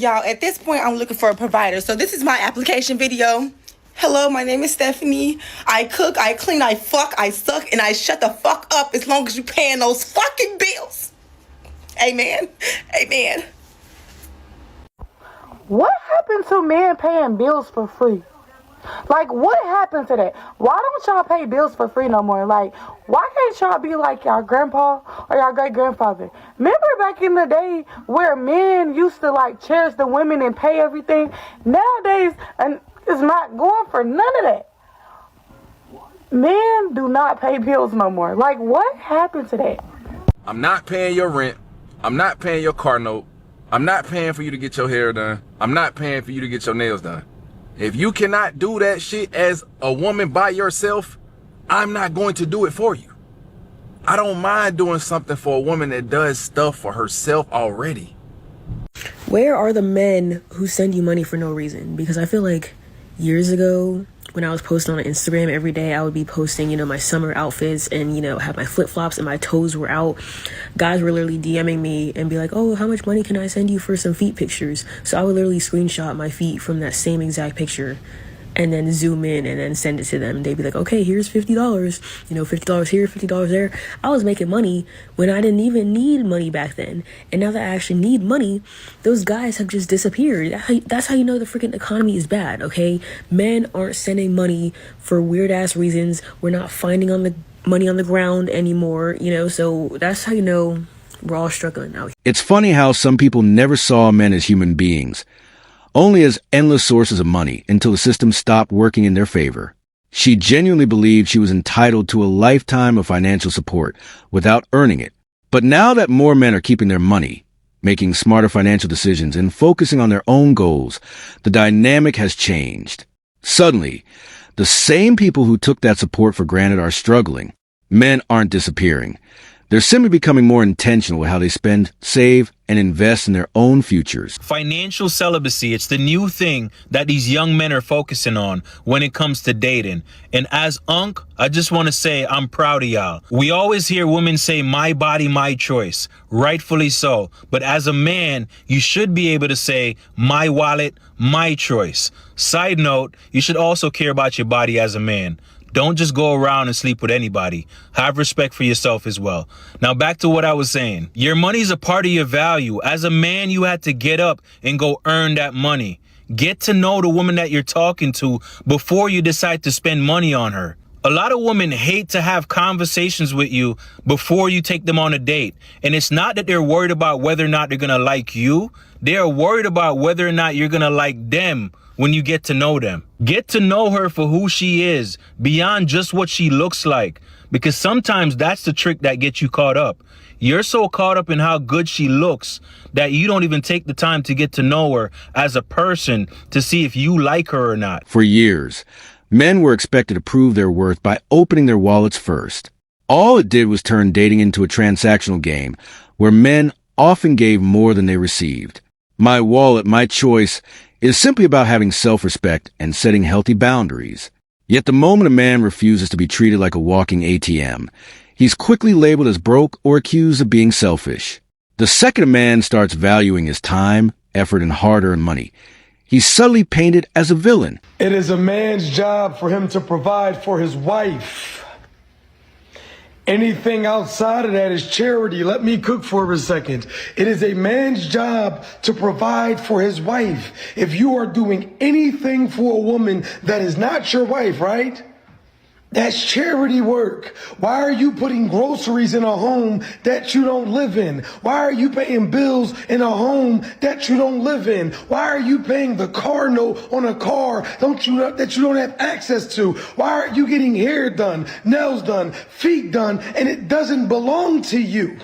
Y'all, at this point, I'm looking for a provider. So this is my application video. Hello, my name is Stephanie. I cook, I clean, I fuck, I suck, and I shut the fuck up as long as you paying those fucking bills. Amen. Amen. What happened to men paying bills for free? Like, what happened to that? Why don't y'all pay bills for free no more? Like, why can't y'all be like y'all grandpa or y'all great-grandfather? Remember back in the day where men used to, like, cherish the women and pay everything? Nowadays, and it's not going for none of that. Men do not pay bills no more. Like, what happened to that? I'm not paying your rent. I'm not paying your car note. I'm not paying for you to get your hair done. I'm not paying for you to get your nails done. If you cannot do that shit as a woman by yourself, I'm not going to do it for you. I don't mind doing something for a woman that does stuff for herself already. Where are the men who send you money for no reason? Because I feel like years ago, when I was posting on Instagram every day, I would be posting, my summer outfits and, have my flip-flops and my toes were out. Guys were literally DMing me and be like, oh, how much money can I send you for some feet pictures? So I would literally screenshot my feet from that same exact picture and then zoom in and then send it to them. They'd be like, okay, here's $50, $50 here, $50 there. I was making money when I didn't even need money back then. And now that I actually need money, those guys have just disappeared. That's how you know the freaking economy is bad, okay? Men aren't sending money for weird ass reasons. We're not finding money on the ground anymore, so that's how you know we're all struggling now. It's funny how some people never saw men as human beings, only as endless sources of money until the system stopped working in their favor. She genuinely believed she was entitled to a lifetime of financial support without earning it. But now that more men are keeping their money, making smarter financial decisions, and focusing on their own goals, the dynamic has changed. Suddenly, the same people who took that support for granted are struggling. Men aren't disappearing. They're simply becoming more intentional with how they spend, save, and invest in their own futures. Financial celibacy, it's the new thing that these young men are focusing on when it comes to dating. And as Unc, I just want to say I'm proud of y'all. We always hear women say, my body, my choice. Rightfully so. But as a man, you should be able to say, my wallet, my choice. Side note, you should also care about your body as a man. Don't just go around and sleep with anybody. Have respect for yourself as well. Now back to what I was saying. Your money's a part of your value. As a man, you had to get up and go earn that money. Get to know the woman that you're talking to before you decide to spend money on her. A lot of women hate to have conversations with you before you take them on a date. And it's not that they're worried about whether or not they're going to like you. They're worried about whether or not you're going to like them when you get to know them. Get to know her for who she is, beyond just what she looks like. Because sometimes that's the trick that gets you caught up. You're so caught up in how good she looks that you don't even take the time to get to know her as a person to see if you like her or not. For years, men were expected to prove their worth by opening their wallets first. All it did was turn dating into a transactional game where men often gave more than they received. My wallet, my choice is simply about having self-respect and setting healthy boundaries. Yet the moment a man refuses to be treated like a walking ATM, he's quickly labeled as broke or accused of being selfish. The second a man starts valuing his time, effort, and hard-earned money, he's subtly painted as a villain. It is a man's job for him to provide for his wife. Anything outside of that is charity. Let me cook for a second. It is a man's job to provide for his wife. If you are doing anything for a woman that is not your wife, right? That's charity work. Why are you putting groceries in a home that you don't live in? Why are you paying bills in a home that you don't live in? Why are you paying the car note on a car that you don't have access to? Why are you getting hair done, nails done, feet done, and it doesn't belong to you?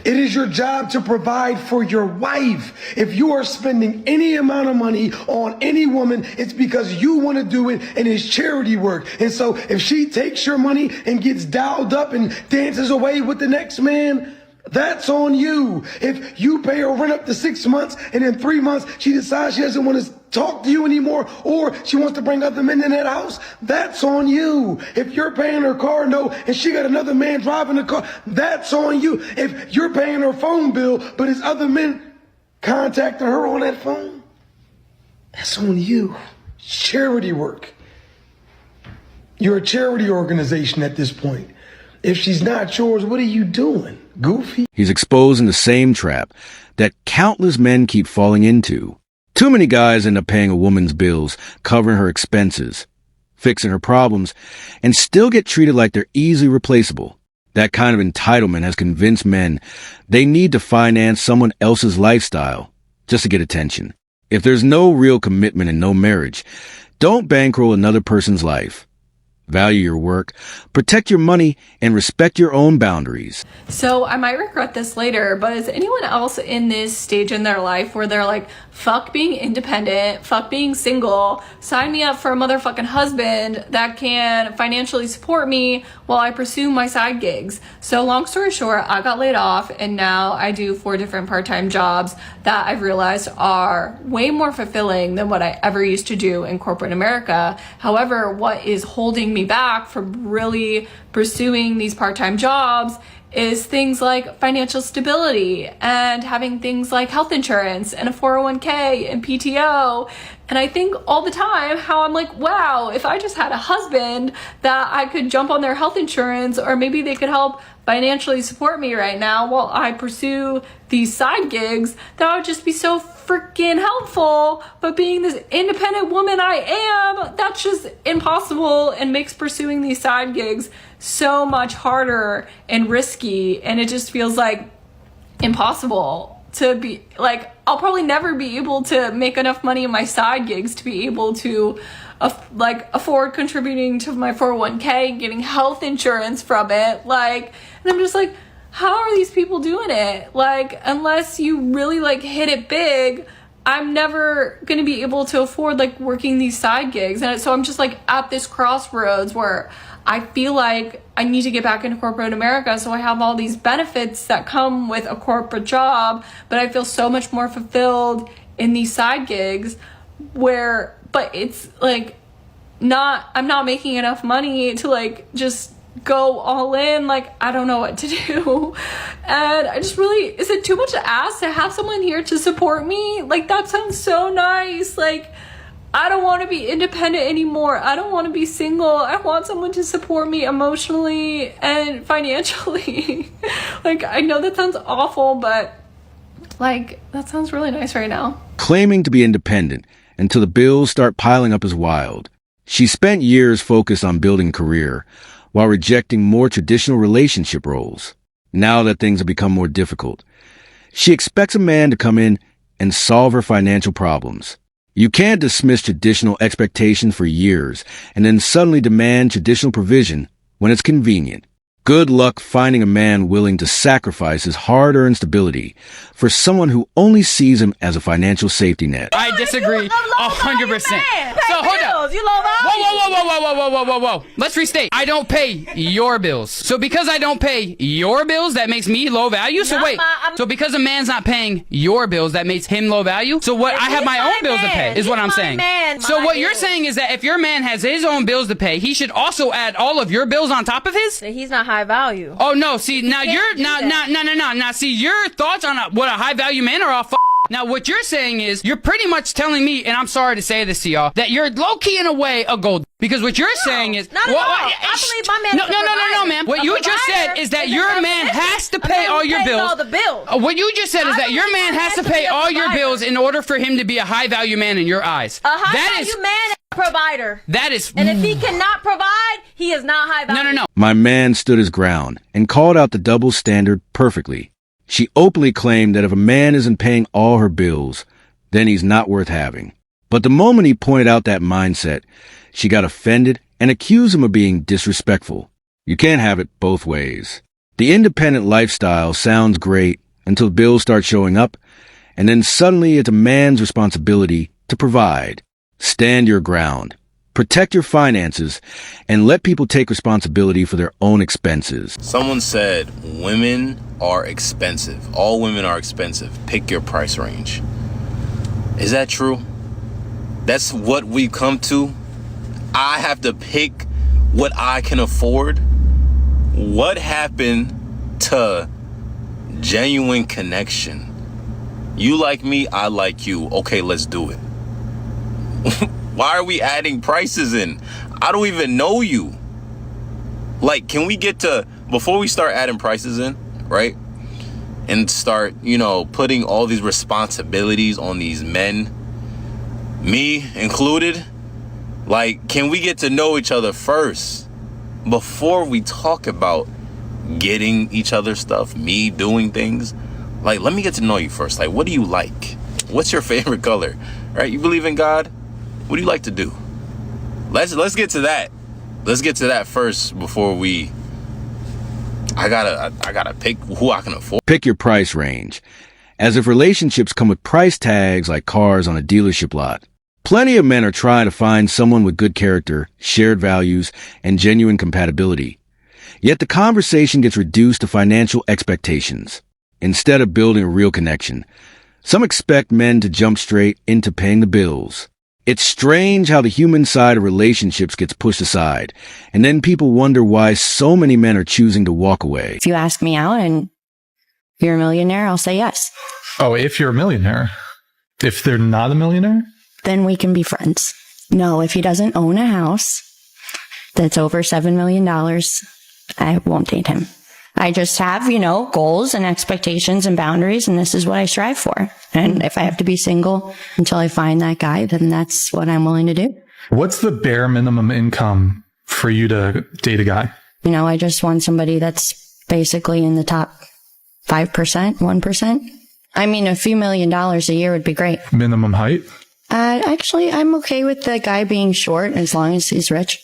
It is your job to provide for your wife. If you are spending any amount of money on any woman, it's because you want to do it and it's charity work. And so if she takes your money and gets dialed up and dances away with the next man, that's on you. If you pay her rent up to 6 months and in 3 months she decides she doesn't want to talk to you anymore or she wants to bring other men in that house, that's on you. If you're paying her car note and she got another man driving the car, that's on you. If you're paying her phone bill but it's other men contacting her on that phone, that's on you. Charity work. You're a charity organization at this point. If she's not yours, what are you doing, goofy? He's exposing the same trap that countless men keep falling into. Too many guys end up paying a woman's bills, covering her expenses, fixing her problems, and still get treated like they're easily replaceable. That kind of entitlement has convinced men they need to finance someone else's lifestyle just to get attention. If there's no real commitment and no marriage, don't bankroll another person's life. Value your work, protect your money, and respect your own boundaries. So I might regret this later, but is anyone else in this stage in their life where they're like, fuck being independent, fuck being single, sign me up for a motherfucking husband that can financially support me while I pursue my side gigs? So long story short, I got laid off and now I do 4 different part-time jobs that I've realized are way more fulfilling than what I ever used to do in corporate America. However, what is holding me back from really pursuing these part-time jobs is things like financial stability and having things like health insurance and a 401k and PTO. And I think all the time how I'm like, wow, if I just had a husband that I could jump on their health insurance, or maybe they could help financially support me right now while I pursue these side gigs, that would just be so freaking helpful. But being this independent woman I am, that's just impossible and makes pursuing these side gigs so much harder and risky. And it just feels like impossible to be like, I'll probably never be able to make enough money in my side gigs to be able to afford contributing to my 401k, getting health insurance from it. Like, and I'm just like, how are these people doing it? Like, unless you really like hit it big, I'm never going to be able to afford like working these side gigs. And so I'm just like at this crossroads where I feel like I need to get back into corporate America. So I have all these benefits that come with a corporate job, but I feel so much more fulfilled in these side gigs but it's like I'm not making enough money to like just go all in. Like, I don't know what to do. And I just really, is it too much to ask to have someone here to support me? Like, that sounds so nice. Like, I don't want to be independent anymore. I don't want to be single. I want someone to support me emotionally and financially. Like, I know that sounds awful, but like, that sounds really nice right now. Claiming to be independent until the bills start piling up is wild. She spent years focused on building a career while rejecting more traditional relationship roles. Now that things have become more difficult, she expects a man to come in and solve her financial problems. You can't dismiss traditional expectations for years and then suddenly demand traditional provision when it's convenient. Good luck finding a man willing to sacrifice his hard-earned stability for someone who only sees him as a financial safety net. I disagree 100%. So hold up. You low value. Whoa. Let's restate. I don't pay your bills. So because I don't pay your bills, that makes me low value? So wait. So because a man's not paying your bills, that makes him low value? So what? I have my own bills to pay, is what I'm saying. So what you're saying is that if your man has his own bills to pay, he should also add all of your bills on top of his? He's not high value. Oh no, see now you're now see your thoughts on what a high value man are all Now what you're saying is you're pretty much telling me, and I'm sorry to say this to y'all, that you're low key in a way a gold. Because what you're saying is not at all. I believe my man. No, ma'am. What you just said is that your man has to pay all your bills. All the bills. What you just said is that your man has to pay all your bills in order for him to be a high value man in your eyes. A high value man is a provider. That is. And if he cannot provide, he is not high value. No. My man stood his ground and called out the double standard perfectly. She openly claimed that if a man isn't paying all her bills, then he's not worth having. But the moment he pointed out that mindset, she got offended and accused him of being disrespectful. You can't have it both ways. The independent lifestyle sounds great until bills start showing up, and then suddenly it's a man's responsibility to provide. Stand your ground. Protect your finances and let people take responsibility for their own expenses. Someone said women are expensive. All women are expensive. Pick your price range. Is that true? That's what we've come to? I have to pick what I can afford? What happened to genuine connection? You like me, I like you. Okay, let's do it. Why are we adding prices in? I don't even know you. Like, can we get to, before we start adding prices in, right? And start, putting all these responsibilities on these men, me included, like, can we get to know each other first before we talk about getting each other stuff, me doing things? Like, let me get to know you first. Like, what do you like? What's your favorite color? Right? You believe in God? What do you like to do? Let's get to that. Let's get to that first before I gotta pick who I can afford. Pick your price range. As if relationships come with price tags like cars on a dealership lot. Plenty of men are trying to find someone with good character, shared values, and genuine compatibility. Yet the conversation gets reduced to financial expectations. Instead of building a real connection, some expect men to jump straight into paying the bills. It's strange how the human side of relationships gets pushed aside, and then people wonder why so many men are choosing to walk away. If you ask me out and you're a millionaire, I'll say yes. Oh, if you're a millionaire. If they're not a millionaire? Then we can be friends. No, if he doesn't own a house that's over $7 million, I won't date him. I just have, goals and expectations and boundaries, and this is what I strive for. And if I have to be single until I find that guy, then that's what I'm willing to do. What's the bare minimum income for you to date a guy? I just want somebody that's basically in the top 5%, 1%. I mean, a few $1 million a year would be great. Minimum height? Actually, I'm okay with the guy being short as long as he's rich.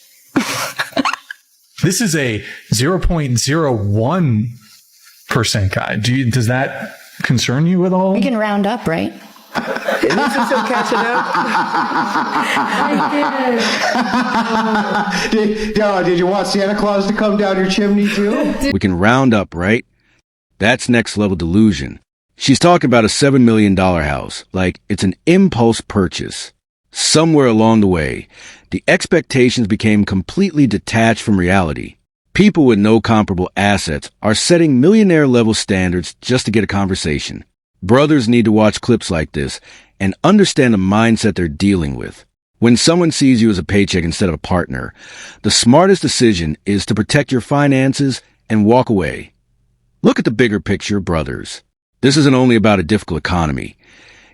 This is a 0.01% guy. Does that concern you at all? We can round up, right? At least I'm still catching up. Did you want Santa Claus to come down your chimney too? We can round up, right? That's next level delusion. She's talking about a $7 million house, like it's an impulse purchase. Somewhere along the way, the expectations became completely detached from reality. People with no comparable assets are setting millionaire-level standards just to get a conversation. Brothers need to watch clips like this and understand the mindset they're dealing with. When someone sees you as a paycheck instead of a partner, the smartest decision is to protect your finances and walk away. Look at the bigger picture, brothers. This isn't only about a difficult economy.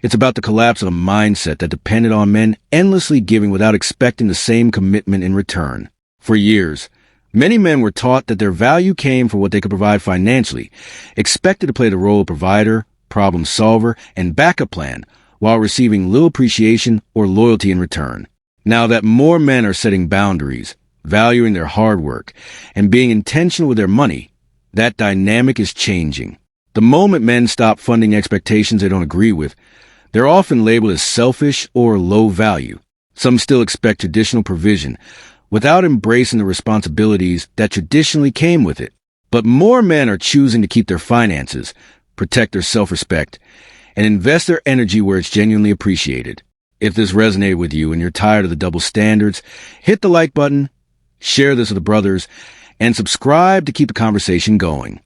It's about the collapse of a mindset that depended on men endlessly giving without expecting the same commitment in return. For years, many men were taught that their value came from what they could provide financially, expected to play the role of provider, problem solver, and backup plan, while receiving little appreciation or loyalty in return. Now that more men are setting boundaries, valuing their hard work, and being intentional with their money, that dynamic is changing. The moment men stop funding expectations they don't agree with, they're often labeled as selfish or low value. Some still expect traditional provision without embracing the responsibilities that traditionally came with it. But more men are choosing to keep their finances, protect their self-respect, and invest their energy where it's genuinely appreciated. If this resonated with you and you're tired of the double standards, hit the like button, share this with the brothers, and subscribe to keep the conversation going.